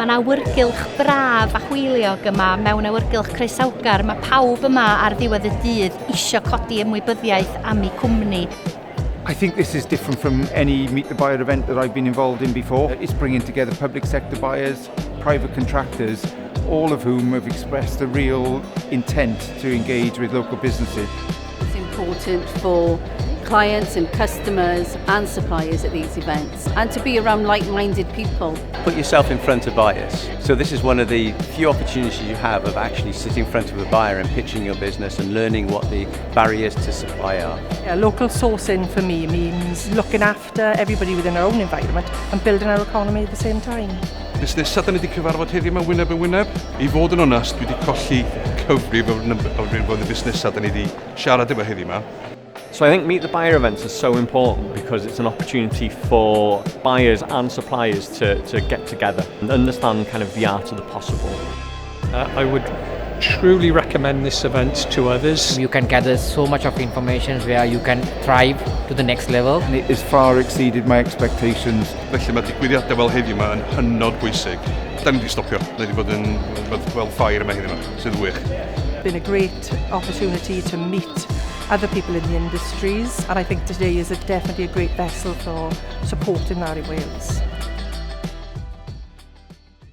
Mae 'na awyrgylch braf a hwyliog yma mewn awyrgylch croesawgar. Mae pawb yma ar ddiwedd y dydd isio codi ymwybyddiaeth am eu cwmni. I think this is different from any Meet the Buyer event that I've been involved in before. It's bringing together public sector buyers, private contractors, all of whom have expressed a real intent to engage with local businesses. It's important for clients and customers and suppliers at these events, and to be around like-minded people. Put yourself in front of buyers. So this is one of the few opportunities you have of actually sitting in front of a buyer and pitching your business and learning what the barriers to supply are. Yeah, local sourcing for me means looking after everybody within our own environment and building our economy at the same time. Busnes ydyn ni wedi cyfarfod heddiw yma wyneb yn wyneb. I fod yn onest, dwi wedi colli cyfrif o'r busnes ydyn ni wedi siarad efo heddiw yma. So I think Meet the Buyer events are so important because it's an opportunity for buyers and suppliers to get together and understand kind of the art of the possible. I would truly recommend this event to others. You can gather so much of information where you can thrive to the next level. And it has far exceeded my expectations. Felly mae digwyddiadau fel heddiw yma yn hynod bwysig. Da ni wedi stopio. Da ni wedi bod yn fel ffair yma heddiw yma, sydd yn wych. It's been a great opportunity to meet other people in the industries, and I think today is definitely a great vessel for supporting that in Wales.